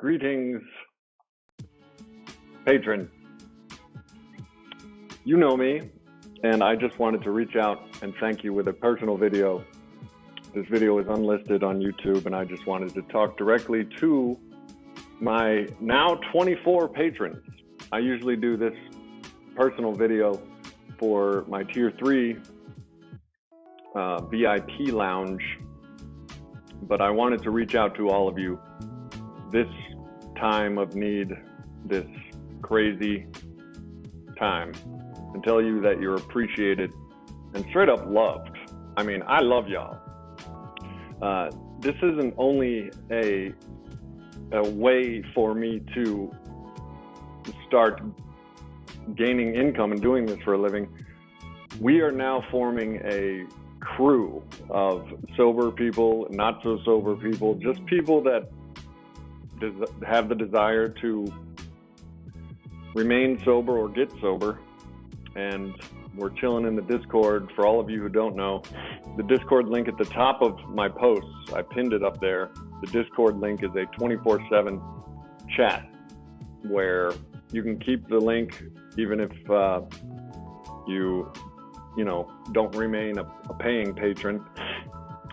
Greetings, patron. You know me, and I just wanted to reach out and thank you with a personal video. This video is unlisted on YouTube, and I just wanted to talk directly to my now 24 patrons. I usually do this personal video for my Tier 3 VIP lounge, but I wanted to reach out to all of you this time of need, this crazy time, and tell you that you're appreciated and straight up loved. I mean, I love y'all. This isn't only a way for me to start gaining income and doing this for a living. We are now forming a crew of sober people, not so sober people, just people that have the desire to remain sober or get sober. And we're chilling in the Discord. For all of you who don't know, the Discord link at the top of my posts, I pinned it up there. The Discord link is a 24/7 chat where you can keep the link even if you don't remain a paying patron.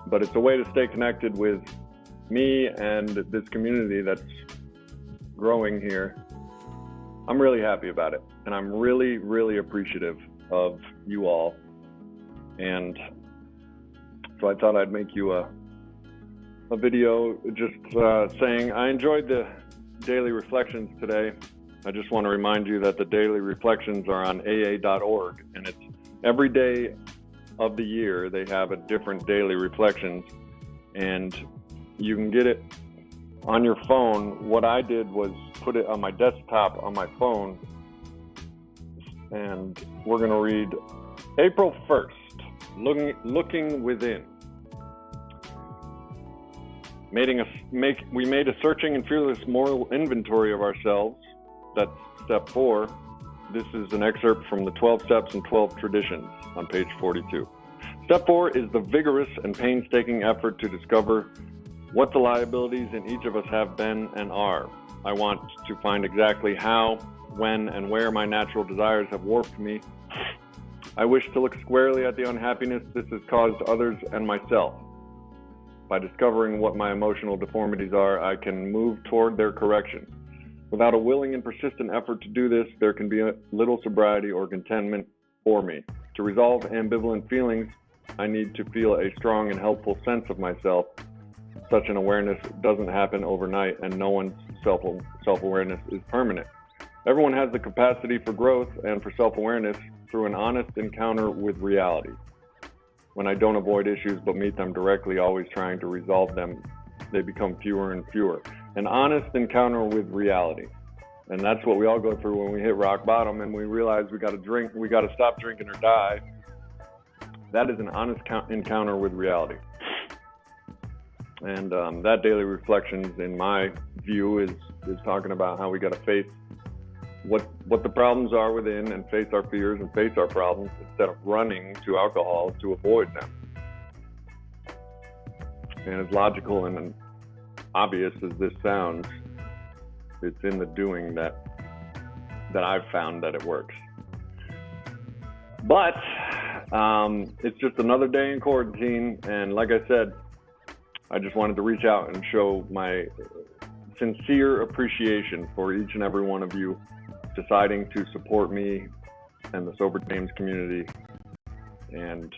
But it's a way to stay connected with me and this community that's growing here. I'm really happy about it, and I'm really, really appreciative of you all. And so I thought I'd make you a video just saying I enjoyed the daily reflections today. I just want to remind you that the daily reflections are on aa.org, and it's every day of the year they have a different daily reflections, and you can get it on your phone. What I did was put it on my desktop on my phone, and we're going to read April 1st, looking within. We made a searching and fearless moral inventory of ourselves. That's step 4. This is an excerpt from the 12 Steps and 12 Traditions on page 42. Step 4 is the vigorous and painstaking effort to discover what the liabilities in each of us have been and are. I want to find exactly how, when, and where my natural desires have warped me. I wish to look squarely at the unhappiness this has caused others and myself. By discovering what my emotional deformities are, I can move toward their correction. Without a willing and persistent effort to do this, there can be little sobriety or contentment for me. To resolve ambivalent feelings, I need to feel a strong and helpful sense of myself. Such an awareness doesn't happen overnight, and no one's self-awareness is permanent. Everyone has the capacity for growth and for self-awareness through an honest encounter with reality. When I don't avoid issues but meet them directly, always trying to resolve them, they become fewer and fewer. An honest encounter with reality. And that's what we all go through when we hit rock bottom and we realize we got to stop drinking or die. That is an honest encounter with reality. And that daily reflections, in my view, is talking about how we got to face what the problems are within and face our fears and face our problems instead of running to alcohol to avoid them. And as logical and obvious as this sounds, it's in the doing that I've found that it works. But it's just another day in quarantine, and like I said, I just wanted to reach out and show my sincere appreciation for each and every one of you deciding to support me and the Sober James community. And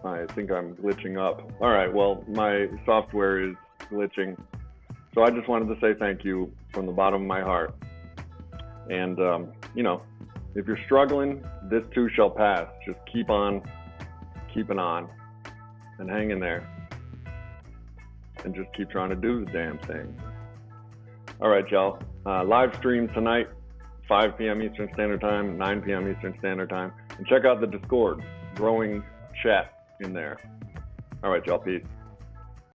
I think I'm glitching up. All right, well, my software is glitching. So I just wanted to say thank you from the bottom of my heart. And, if you're struggling, this too shall pass. Just keep on keeping on. And hang in there, and just keep trying to do the damn thing. All right, y'all. Live stream tonight, 5 p.m. Eastern Standard Time, 9 p.m. Eastern Standard Time. And check out the Discord, growing chat in there. All right, y'all. Peace.